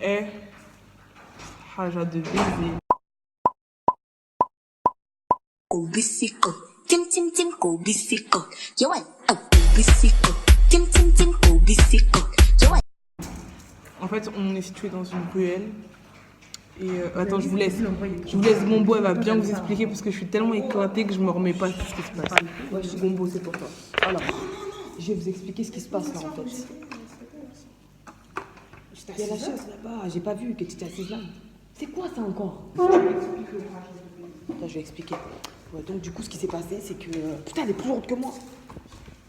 Eh, haja de baiser. Obisiko, tim tim tim obisiko. Yo ouais, obisiko, tim tim tim obisiko. Yo ouais. En fait, on est situé dans une ruelle. Et attends, je vous laisse. Gombo, elle va bien vous expliquer parce que je suis tellement éclatée que je me remets pas de ce qui se passe. Ouais, Gombo, c'est pour toi. Alors, je vais vous expliquer ce qui se passe là en fait. Il y a la chaise là-bas, j'ai pas vu que tu étais assise là. C'est quoi ça encore? Attends, je vais expliquer. Ouais, donc du coup, ce qui s'est passé, c'est que... putain, elle est plus lourde que moi.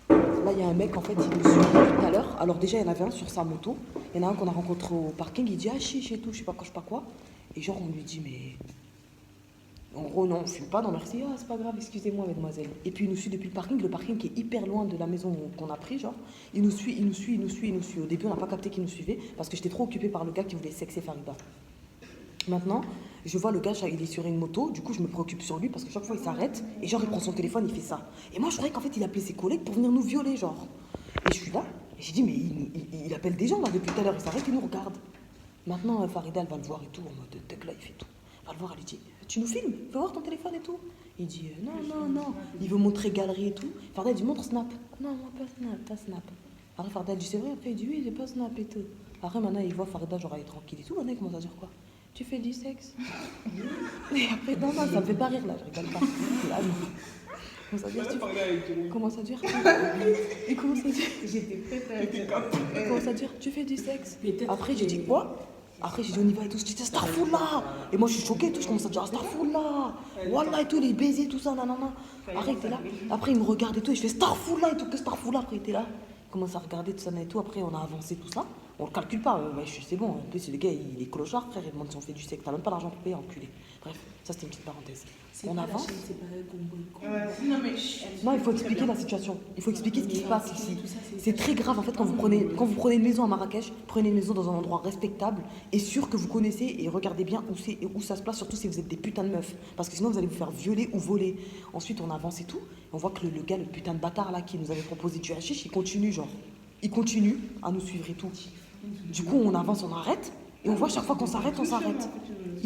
Là, il y a un mec, en fait, il me suit tout à l'heure. Alors déjà, il y en avait un sur sa moto. Il y en a un qu'on a rencontré au parking. Il dit, ah, chiche et tout, je sais pas quoi. Et genre, on lui dit, mais... En gros, non, on fume pas, non merci. Ah, c'est pas grave, excusez-moi, mademoiselle. Et puis, il nous suit depuis le parking qui est hyper loin de la maison qu'on a pris, genre. Il nous suit. Au début, on n'a pas capté qu'il nous suivait parce que j'étais trop occupée par le gars qui voulait sexer Farida. Maintenant, je vois le gars, il est sur une moto, du coup je me préoccupe sur lui parce que chaque fois il s'arrête et genre il prend son téléphone, il fait ça. Et moi je croyais qu'en fait il appelait ses collègues pour venir nous violer, genre. Et je suis là, et j'ai dit mais il appelle des gens là depuis tout à l'heure, il s'arrête, il nous regarde. Maintenant Farida elle va le voir et tout, en mode tech là il fait tout. Elle va le voir, elle lui dit tu nous filmes, fais voir ton téléphone et tout. Il dit non, il veut montrer galerie et tout. Farida elle dit montre Snap. Non, moi pas Snap. Après Farida elle dit c'est vrai, après il dit oui j'ai pas Snap et tout. Après maintenant il voit Farida genre elle est tranquille et tout, maintenant il commence à dire quoi? Tu fais du sexe? Et après, non, ça me fait pas rire là, je rigole pas. Là, non. Comment ça dire? Il commence à dire. J'étais prête à dire. Il commence à dire, tu fais du sexe? Après, j'ai dit quoi? Après, j'ai dit on y va et tout. Je dis Astaghfirullah. Et moi, je suis choquée et tout. Je commence à dire Astaghfirullah. Wallah et tout, les baisers, tout ça, nanana. Après, il était là. Après, il me regarde et tout. Et je fais Astaghfirullah et tout. Que Astaghfirullah. Après, il était là. Il commence à regarder tout ça et tout. Après, on a avancé tout ça. On le calcule pas, c'est bon. En plus, le gars, il est clochard, frère. Il demande si on fait du sexe. T'as même pas l'argent pour payer, enculé. Bref, ça c'était une petite parenthèse. On avance. Non, il faut expliquer la situation. Il faut expliquer ce qui se passe ici. C'est très grave en fait quand vous prenez une maison à Marrakech, prenez une maison dans un endroit respectable et sûr que vous connaissez et regardez bien où c'est et où ça se place, surtout si vous êtes des putains de meufs. Parce que sinon vous allez vous faire violer ou voler. Ensuite, on avance et tout. On voit que le gars, le putain de bâtard là qui nous avait proposé du hashish, il continue à nous suivre et tout. Du coup, on avance, on arrête, et on voit chaque fois qu'on s'arrête, on s'arrête.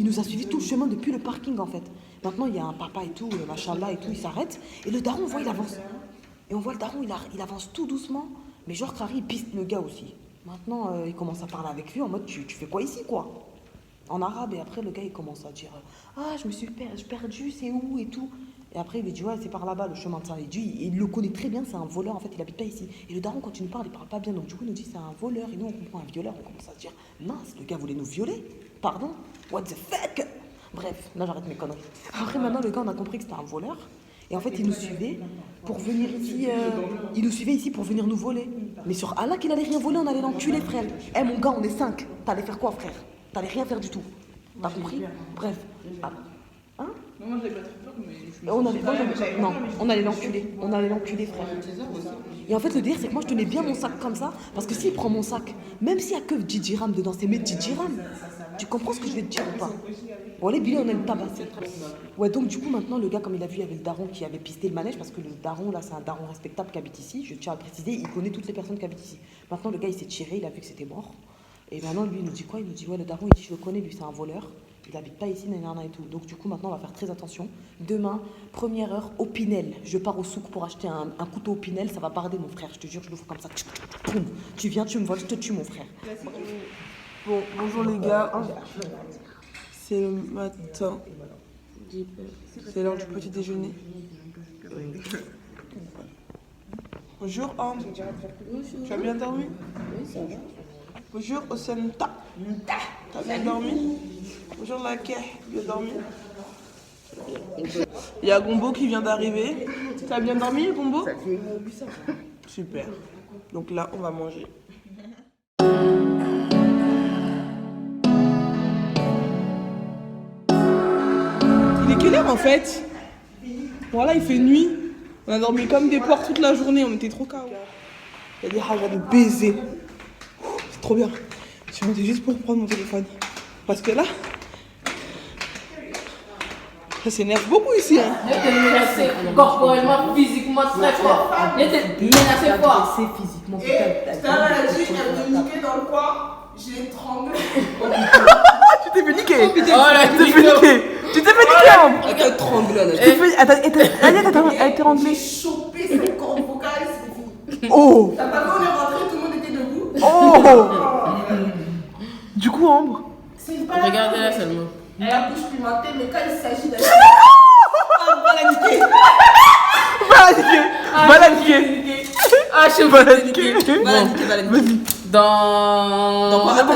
Il nous a suivi tout le chemin depuis le parking, en fait. Maintenant, il y a un papa et tout, machallah et tout, il s'arrête, et le daron, on voit, il avance. Et on voit le daron, il avance tout doucement, mais genre, Khari, il piste le gars aussi. Maintenant, il commence à parler avec lui en mode, tu fais quoi ici, quoi? En arabe, et après, le gars, il commence à dire, ah, je me suis perdu, c'est où, et tout. Et après, il lui dit, ouais, c'est par là-bas, le chemin de ça. Il le connaît très bien, c'est un voleur, en fait, il habite pas ici. Et le daron, quand il nous parle, il parle pas bien. Donc, du coup, il nous dit, c'est un voleur. Et nous, on comprend un violeur. On commence à se dire, mince, le gars voulait nous violer. Pardon? What the fuck? Bref, là, j'arrête mes conneries. Après, maintenant, le gars, on a compris que c'était un voleur. Et en fait, il nous suivait pour venir ici. Il nous suivait ici pour venir nous voler. Mais sur Allah qu'il allait rien voler, on allait l'enculer, frère. Eh, mon gars, on est 5. T'allais faire quoi, frère? T'allais rien faire du tout. T'as compris? Bref. Ah. Hein? Non, moi j'avais pas très peur, mais je on allait l'enculer. On allait l'enculer, frère. Et en fait, le délire, c'est que moi, je tenais bien mon sac comme ça. Parce que s'il prend mon sac, même s'il y a que 10 dirhams dedans, c'est mes 10 dirhams. Tu comprends ce que je vais te dire ou pas? Bon, les billets, on aime tabasser. Ouais, donc du coup, maintenant, le gars, comme il a vu, il y avait le daron qui avait pisté le manège. Parce que le daron, là, c'est un daron respectable qui habite ici. Je tiens à le préciser, il connaît toutes les personnes qui habitent ici. Maintenant, le gars, il s'est tiré, il a vu que c'était mort. Et maintenant, lui, il nous dit quoi? Il nous dit, ouais, le daron, il dit, je le connais, lui, c'est un voleur. Il habite pas ici, nanana et tout. Donc du coup, maintenant, on va faire très attention. Demain, première heure, au Pinel. Je pars au souk pour acheter un couteau au Pinel. Ça va barder, mon frère. Je te jure, je l'ouvre comme ça. Boum. Tu viens, tu me voles, je te tue, mon frère. Bon, bonjour les gars. C'est le matin. C'est l'heure du petit déjeuner. Bonjour, Anne. Tu as bien dormi? Oui, ça va. Bonjour, Osenta. T'as bien dormi? Bonjour, Laké. Bien dormi? Il y a Gombo qui vient d'arriver. T'as bien dormi, Gombo? Super. Donc là, on va manger. Il est quelle heure en fait? Voilà, il fait nuit. On a dormi comme des porcs toute la journée, on était trop KO. Il y a des hajas de baiser. C'est trop bien. Je suis montée juste pour prendre mon téléphone. Parce que là, ça s'énerve beaucoup ici. Hein. Je t'ai menacé corporellement, physiquement très fort. Je t'ai menacé fort. Physiquement, Et tout à l'heure, elle a dit, elle me niquait dans le coin. J'ai tremblé. Tu t'es fait niquer. Oh là, Tu t'es fait niquer. Tu t'es fait niquer, Ambre. Elle a tremblé là. Tu t'es fait... Elle a été rentrée. J'ai chopé cette corde vocale, c'était fini. Oh. T'as pas vu, on est rentré, tout le monde était debout. Oh. Du coup, Ambre. C'est une balade. Regardez-la seulement. Elle a la bouche pimentée, mais quand il s'agit d'aller. Va la niquer. Va la niquer. Ah, je sais Va pas. la niquer. Vas-y. Dans Attends, dans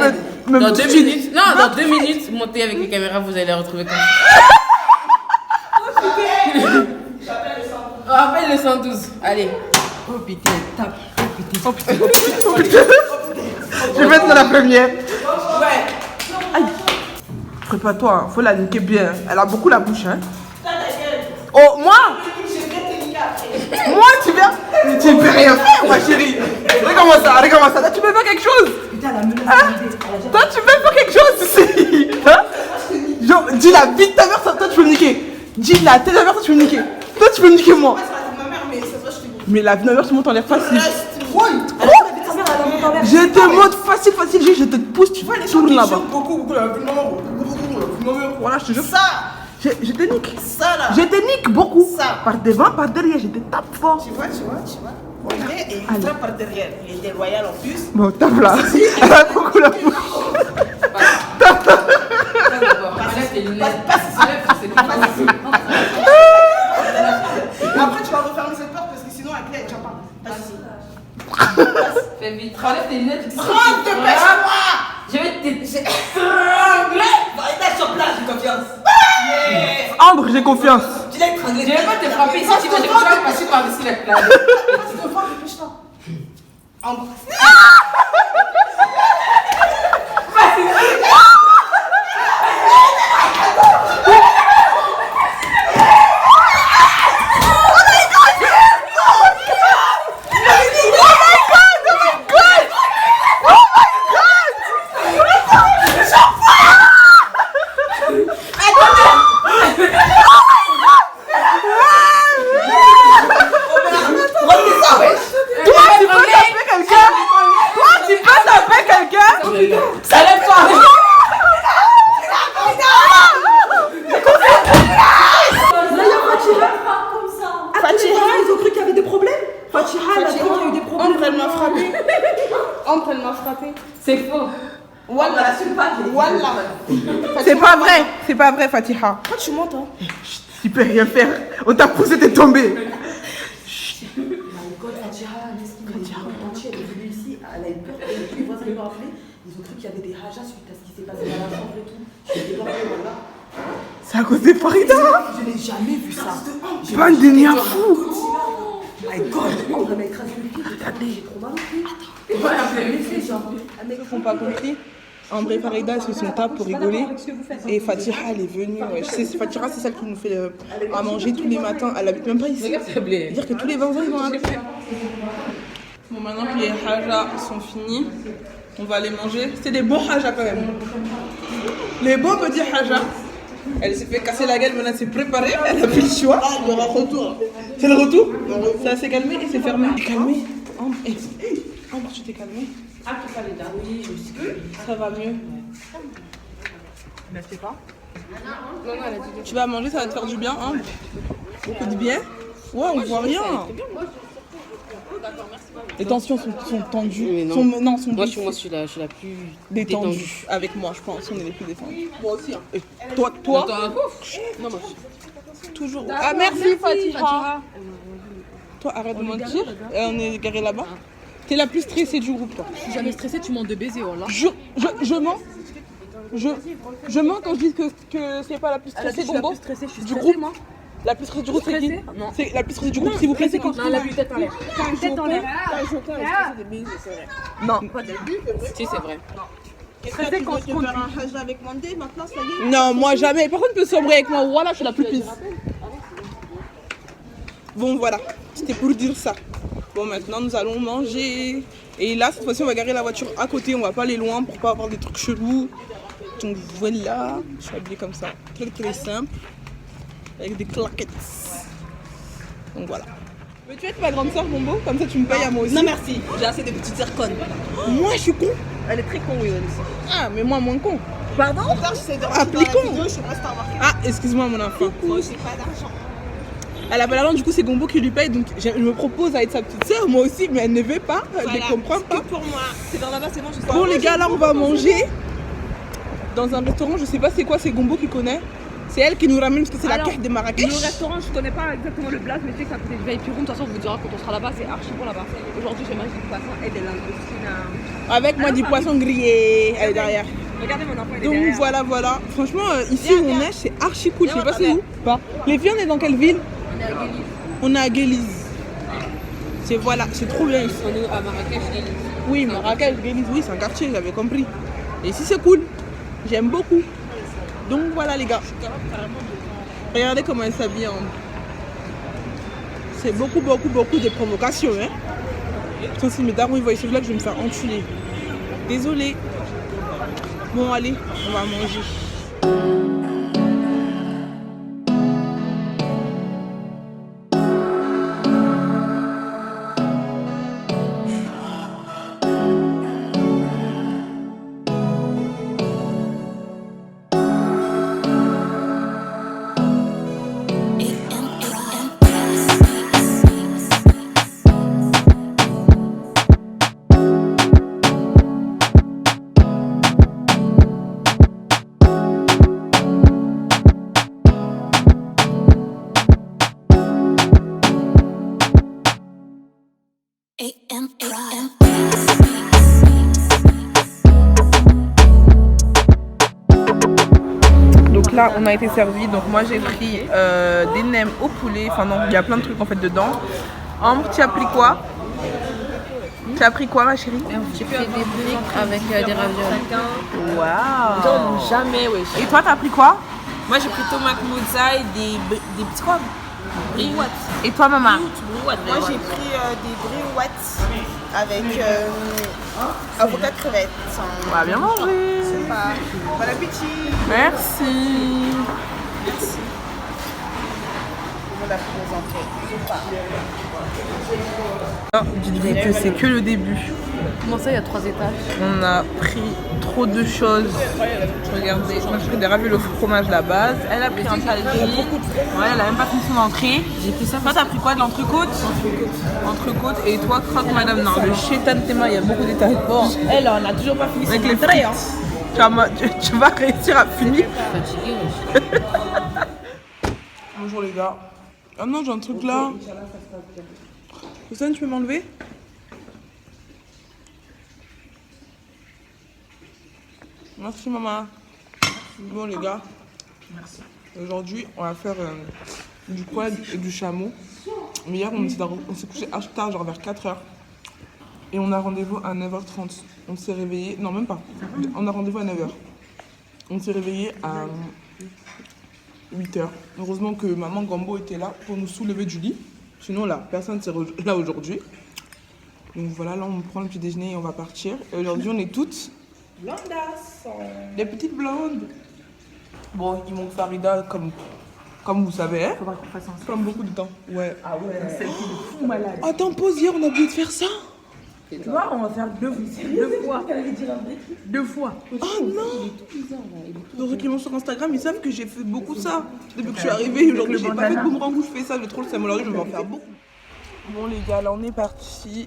même 2 minutes. Non, dans 2 minutes, montez avec les caméras, vous allez les retrouver comme ça. Oh, appelle le 112. Allez. Oh putain, tape. Oh putain. Je vais mettre dans la première. Ouais. Aïe. Prépare-toi, hein. Faut la niquer bien. Elle a beaucoup la bouche, hein. Oh, moi? Moi, tu viens? Mais tu peux rien faire, ma chérie. Regarde-moi ça. Là, tu peux faire quelque chose. Putain, la menace. Toi, tu peux faire quelque chose ici. Hein? Genre, dis la vie de ta mère, toi, tu peux me niquer. Dis la tête de ta mère, toi, tu peux me niquer. Toi, tu peux me niquer, moi. Ma mère, mais ça se voit, je te dis. Mais la vie de ma mère, tu montes en l'air facile. Ta mère, Je te montre facile, je te pousse, tu vas aller tourner là-bas. Beaucoup, la vie de ma mère. Voilà, je te jure. Ça, Je te nique. ça là. Je te nique beaucoup. Ça. Par devant, par derrière, je te tape fort. Tu vois. Ok, et il frappe par derrière. Il est déloyal en plus. Bon, tape là. Elle a beaucoup la bouche. Enlève tes lunettes. Enlève tes lunettes. Après, tu vas refermer cette porte parce que sinon, elle plaît, tu vas pas. Vas-y. Fais vite. Enlève tes lunettes. Rentre, dépêche-moi. Je vais te. Reste sur place, j'ai confiance. Ambre, j'ai confiance. Tu l'as étranglé. Je vais pas te frapper. Si tu veux, je vais pas passer par-dessus la plage. Tu te fends, dépêche-toi. Ambre. Ambre, elle m'a frappé. C'est faux. Wallah. C'est pas vrai, Fatiha. Pourquoi tu montes, hein? Tu peux rien faire. On t'a poussé, t'es tombé. Elle est venue ici, elle a eu peur, tous les voisins l'ont appelé, ils ont cru qu'il y avait des rajas suite à ce qui s'est passé dans la chambre et tout. Je suis débordée, voilà. C'est à cause des Farida. Je n'ai jamais vu ça. Bande de niens fous. My God, on va m'écraser le pied, j'ai trop mal au pied. Ceux qui n'ont pas compris, Ambre et Farida se sont tapés pour rigoler. Et Fatiha, elle est venue. Ouais. Fatiha, c'est celle qui nous fait à manger tous les matins. Elle habite même pas ici. Regarde, s'il te plaît. C'est-à-dire que tous les 20 ans, ils vont arriver. Bon, maintenant que les hajas sont finis, on va les manger. C'était des bons hajas quand même. Les beaux petits hajas. Elle s'est fait casser la gueule, maintenant elle s'est préparée, elle a pris le choix. Ah, il y aura retour. C'est le retour? Ça s'est calmé et c'est fermé. T'es calmé? Ambre, Ambre, tu t'es calmée? Ah, tu fallait là, oui, je sais. Ça va mieux. Mais c'est pas. Tu vas manger, ça va te faire du bien, hein? Beaucoup de bien. Ouais, on voit rien. Les tensions sont tendues. Mais non. Sont Moi, je suis la plus détendues. Avec moi, je pense. On est les plus détendus. Moi aussi. Hein. Et toi Non, moi, toujours. Ah, merci Fatiha. Toi, arrête de mentir. On est garé là-bas. T'es la plus stressée du groupe, toi. Je suis jamais stressée, tu mens de baiser, oh là. Je mens. Je mens quand je dis que c'est pas la plus stressée Je suis la plus stressée, je suis du stressée, groupe. moi. La plus stressée du groupe, c'est qui? Non. C'est la plus stressée du groupe, s'il vous plaît, c'est quand Non, la plus tête en l'air. Tête en l'air. Non. si, c'est vrai. stressée quand tu veux faire un hajj avec Mandé, maintenant ça y est. Non, moi jamais. Personne ne peut sombrer avec moi. Voilà, je suis la plus pisse. Bon, voilà. C'était pour dire ça. Bon, maintenant nous allons manger. Et là, cette fois-ci, on va garer la voiture à côté. On va pas aller loin pour pas avoir des trucs chelous. Donc voilà, je suis habillée comme ça. Très très simple. Avec des claquettes. Donc voilà. Veux-tu être ma grande soeur, Bombo? Comme ça, tu me payes à moi aussi. Non, merci, j'ai assez de petites zircones. Moi, je suis con. Elle est très con, oui, Ah, mais moi, moins con. Pardon? Appliquons. Ah, excuse-moi, mon enfant. Moi, j'ai pas d'argent. Elle a pas l'argent, du coup, c'est Gombo qui lui paye. Donc, je me propose à être sa petite sœur, moi aussi, mais elle ne veut pas. Elle ne comprend pas. Pour moi. C'est dans là-bas, c'est bon, je sais. Bon, les gars, là, on va manger dans un restaurant. Je sais pas c'est quoi, c'est Gombo qui connaît. C'est elle qui nous ramène parce que c'est la Alors, carte de Marrakech. Le restaurant, je connais pas exactement le place, mais je sais que ça coûte du VIP room. De toute façon, on vous dira quand on sera là-bas, c'est archi bon là-bas. Aujourd'hui, j'ai mangé du poisson et de langoustine. Avec moi, du poisson grillé. Elle est derrière. Regardez mon enfant, il est Donc derrière. voilà, voilà. Franchement, ici où on est, c'est archi cool. Je sais pas c'est où. Pas. Les filles, on est dans quelle ville? On est à Guéliz. C'est voilà, c'est trop bien ici. On est à Marrakech, Oui, Marrakech, Guéliz, oui, c'est un quartier, j'avais compris. Et ici, c'est cool. J'aime beaucoup. Donc voilà, les gars. Regardez comment elle s'habille. C'est beaucoup de provocations. Hein. Putain, si mes darons ils voient ce vlog, je vais me faire enculer. Désolée. Bon, allez, on va manger. Donc là on a été servi, donc moi j'ai pris des nems au poulet, enfin non, il y a plein de trucs en fait dedans. Ambre, tu as pris quoi? Tu as pris quoi ma chérie? J'ai fait des briques avec des raviolis. Waouh! Jamais, wesh. Et toi t'as pris quoi? Moi, j'ai pris tomate mozza et des petits quoi? Briouates. Et toi maman? Moi, j'ai pris des briouates avec avocat crevette. On va bien manger! Bon appétit. Merci! Dites-vous que c'est que le début. Comment ça, il y a 3 étages? On a pris trop de choses. Regardez, moi j'ai pris des raviolis au fromage la base. Elle a pris un calgary. Ouais, elle a même pas fini son entrée. J'ai pris ça. Toi t'as pris quoi? De l'entrecôte? Entrecôte. Et toi croque madame. Non, le chétan Théma, il y a beaucoup d'étages. Bon, Elle, on n'a toujours pas fini avec son les entrée, frites. Tu vas réussir à finir. Fatigué, wesh. Bonjour les gars. Ah non, j'ai un truc là. Hussein, tu peux m'enlever? Merci maman. Bon les gars. Merci. Aujourd'hui, on va faire du quad et du chameau. Mais hier, on s'est couché archi tard, genre vers 4h. Et on a rendez-vous à 9h30. On s'est réveillé. Non, même pas. On a rendez-vous à 9h. On s'est réveillé à 8h. Heureusement que maman Gambo était là pour nous soulever du lit. Sinon, là, personne ne serait là aujourd'hui. Donc voilà, là, on prend le petit déjeuner et on va partir. Et aujourd'hui, on est toutes blondas. Des petites blondes. Bon, il manque Farida comme vous savez, hein. Faudra qu'on fasse un Comme beaucoup de temps. Ouais. Ah ouais, celle qui est fou malade. Attends, pause, hier, on a oublié de faire ça. Tu vois, on va faire deux fois. Deux fois. Oh non. Pour ceux qui vont sur Instagram, ils savent que j'ai fait beaucoup ça. Depuis que je suis arrivée, aujourd'hui, j'ai pas fait de boomerang où je fais ça. J'ai trop le seum. Aujourd'hui, je vais en faire beaucoup. Bon, les gars, là, on est parti.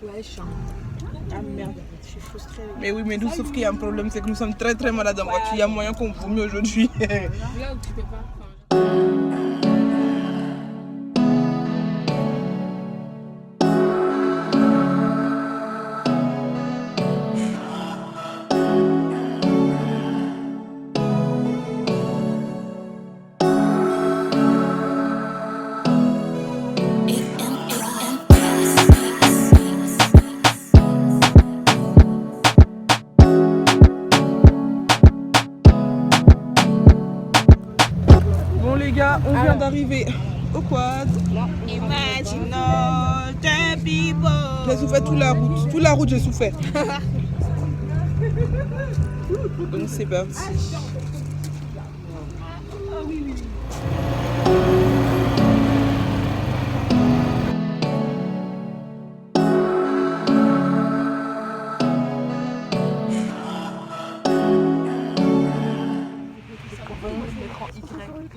Wesh. Ah merde, je suis frustrée. Mais oui, mais nous, sauf qu'il y a un problème, c'est que nous sommes très très malades en voiture. Il y a moyen qu'on vomit aujourd'hui. Là où tu peux pas. Bon, les gars, on vient d'arriver au quad. Imagine all the people. J'ai souffert toute la route. Toute la route, j'ai souffert. Donc, c'est parti.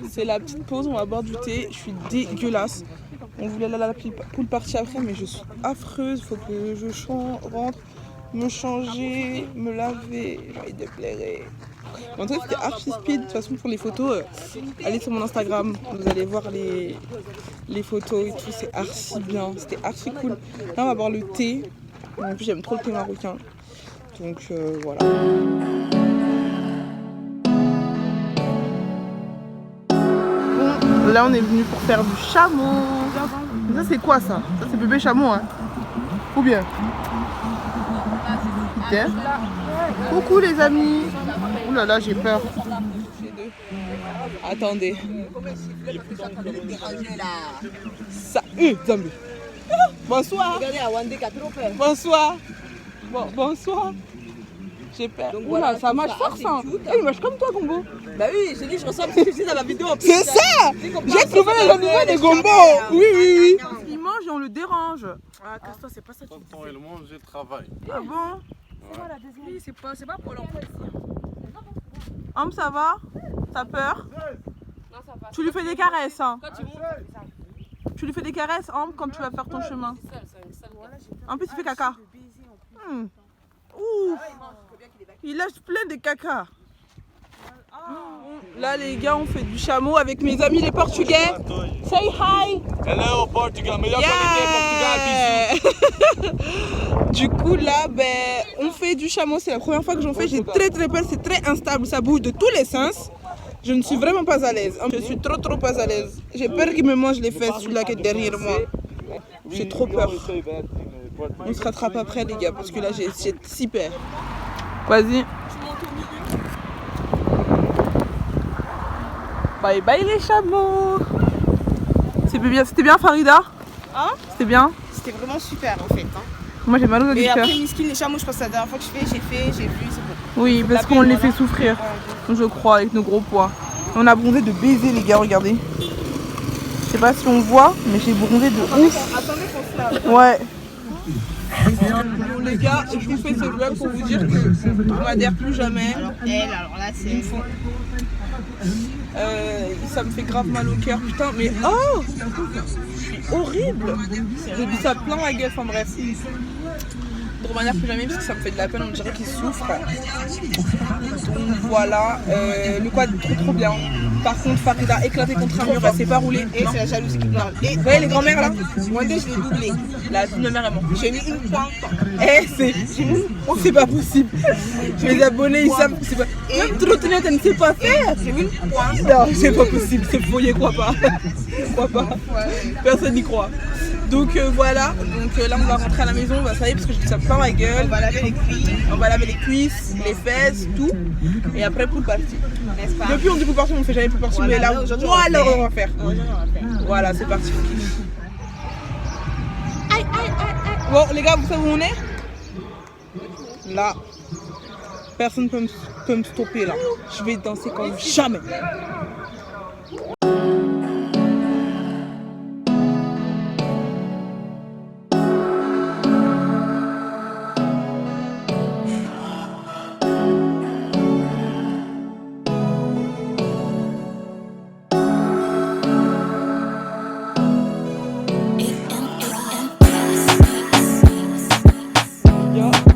C'est la petite pause, on va boire du thé. Je suis dégueulasse. On voulait aller à la pool party après, mais je suis affreuse. Il faut que je rentre, me changer, me laver. J'ai envie de pleurer. En tout cas, c'était archi speed. De toute façon, pour les photos, allez sur mon Instagram. Vous allez voir les photos et tout. C'est archi bien. C'était archi cool. Là, on va boire le thé. En plus, j'aime trop le thé marocain. Donc, voilà. Là, on est venu pour faire du chameau. Ça, c'est quoi ça? Ça, c'est bébé chameau, hein? Ou bien? Ok. Coucou les amis. Ouh là là, j'ai peur. Attendez. Ça, zombie. Bonsoir. Bonsoir. Bonsoir. J'ai peur. Oula, ça marche fort ça. Il marche comme toi, Gombo. Bah oui, j'ai dit, je ressemble à ce que je dis dans la vidéo. C'est ça. J'ai trouvé les animaux des Gombo. Oui. Il mange et on le dérange. Ah, Casse-toi, c'est pas ça. Quand elle mange, je travaille. Ah bon? Oui, c'est pas pour l'emploi ici. Homme, ça va? T'as peur? Non, ça va. Tu lui fais des caresses, hein? Quand tu montes, Tu lui fais des caresses, Homme, quand tu vas faire ton chemin. En plus, il fait caca. Ouh. Il lâche plein de caca. Là, les gars, on fait du chameau avec mes amis les Portugais. Say hi. Hello, Portugal. Melhor Yeah. Du coup, là, on fait du chameau. C'est la première fois que j'en fais. J'ai très peur. C'est très instable. Ça bouge de tous les sens. Je ne suis vraiment pas à l'aise. Je suis trop pas à l'aise. J'ai peur qu'il me mange les fesses, celui-là qui est derrière moi. J'ai trop peur. On se rattrape après, les gars, parce que là, j'ai si peur. Vas-y. Bye bye les chameaux. C'était bien Farida? Hein? C'était bien? C'était vraiment super en fait. Hein. Moi j'ai mal aux Et auditeurs. après Miskin, les chameaux, je pense que c'est la dernière fois que j'ai vu, c'est bon. Oui, parce qu'on les fait souffrir, je crois, avec nos gros poids. On a bronzé de baiser les gars, regardez. Je sais pas si on voit, mais j'ai bronzé de ouf. Attendez qu'on se lave. Ouais. Bon les gars, je vous fais ce vlog pour vous dire que on m'adhère plus jamais. Alors là c'est... Ça me fait grave mal au cœur, putain, mais oh, horrible. J'ai vu ça plein la gueule, enfin bref. De manière plus jamais parce que ça me fait de la peine, on dirait qu'il souffre. Donc voilà, le quad trop bien. Par contre, Farida éclaté contre un mur, elle s'est pas roulée. Et c'est la jalousie qui parle. Et vous voyez les grand-mères là? moi deux je l'ai doublé. La petite mère est morte. J'ai mis une pointe. C'est pas possible. Les abonnés ils savent que c'est pas. Même trottinette elle ne sait pas faire. J'ai mis une pointe. Non, c'est pas possible, c'est faux, y crois pas. Crois pas. Personne n'y croit. Donc voilà, donc là on va rentrer à la maison, ça y est parce que j'ai ça plein la gueule. On va laver les cuisses. On va laver les cuisses, les fesses, tout. Et après pool party. N'est-ce pas? Depuis on dit pool party, on fait jamais pool party, mais là aujourd'hui, voilà on va faire. Aujourd'hui, on va faire. Voilà, c'est parti. Bon les gars, vous savez où on est? Là. Personne peut me stopper là. Je vais danser comme jamais.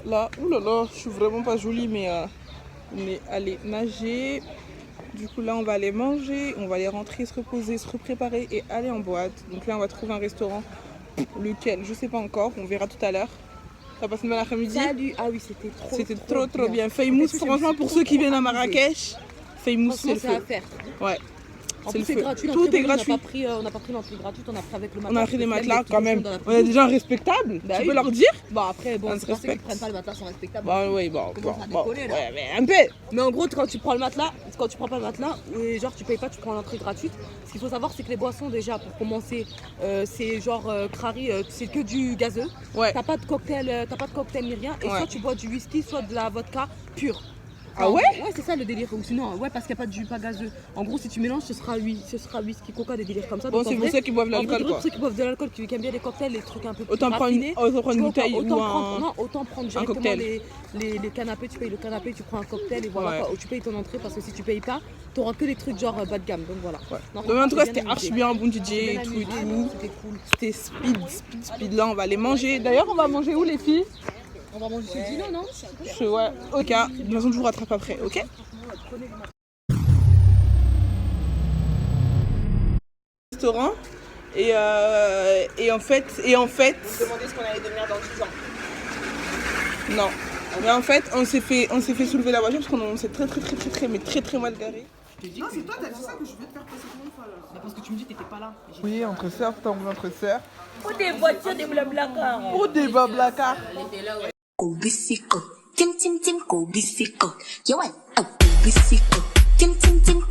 Là, oulala, je suis vraiment pas jolie, mais on est allé nager. Du coup, là, on va aller manger, on va aller rentrer, se reposer, se repréparer et aller en boîte. Donc là, on va trouver un restaurant. Lequel, je sais pas encore, on verra tout à l'heure. Ça passe une bonne après-midi. Salut. Ah oui, c'était trop. C'était trop bien. Famous, franchement, pour ceux qui viennent à Marrakech, Famous, c'est le c'est à feu. faire. Ouais. En C'est plus, le c'est feu. gratuit. Tout est gratuit. On n'a pas pris l'entrée gratuite, on a pris avec le matelas. On a pris des parce que matelas les quand même. dans la On a des gens respectables. Bah Tu oui. peux leur dire? Bon, après, bon, On c'est se pas ceux qui respecte. prennent pas le matelas sont respectables. Bah oui, bon. Comment ça déconner, là? Ouais, mais un peu. Mais en gros, quand tu prends le matelas, quand tu prends pas le matelas, genre tu payes pas, tu prends l'entrée gratuite. Ce qu'il faut savoir, c'est que les boissons, déjà, pour commencer, c'est genre Crary, c'est que du gazeux. Ouais. T'as pas de cocktail ni rien. Et Ouais. soit tu bois du whisky, soit de la vodka pure. Ah ouais? Ouais, c'est ça le délire. Ou sinon, ouais, parce qu'il n'y a pas de jus, pas gazeux. En gros, si tu mélanges, ce sera whisky, coca, des délires comme ça. Bon, Donc, c'est en pour vrai, ceux qui boivent de en vrai, l'alcool, quoi. pour ceux qui boivent de l'alcool, qui aiment bien les cocktails, les trucs un peu plus Autant prendre raffinés, une bouteille ou autant prendre directement cocktail. les canapés. Tu payes le canapé, tu prends un cocktail et voilà. Ouais. Quoi. Ou tu payes ton entrée parce que si tu payes pas, tu auras que les trucs genre bas de gamme. Donc voilà. Ouais. Non, Donc, en tout cas, c'est c'était bien archi amusé. bien, bon DJ Bien et tout et amusé, tout. C'était cool. C'était speed. Là, on va aller manger. D'ailleurs, on va manger où, les filles? On va manger chez Dino, non? Ouais, ok. De toute façon, je vous rattrape après, ok? Restaurant. Et en fait. Demandez ce qu'on allait devenir dans 10 ans. Non. Mais en fait, on s'est fait soulever la voiture parce qu'on s'est très mal garé. Non, c'est toi, t'as dit ça que je veux te faire passer combien de fois là. Bah, parce que tu me dis que t'étais pas là. Oui, entre sœurs, t'as envie entre sœurs. Pour des voitures, des blablacar. Pour des bablacars. Go bicycle. Tim tim tim go bicycle. You want a go bicycle. Tim tim tim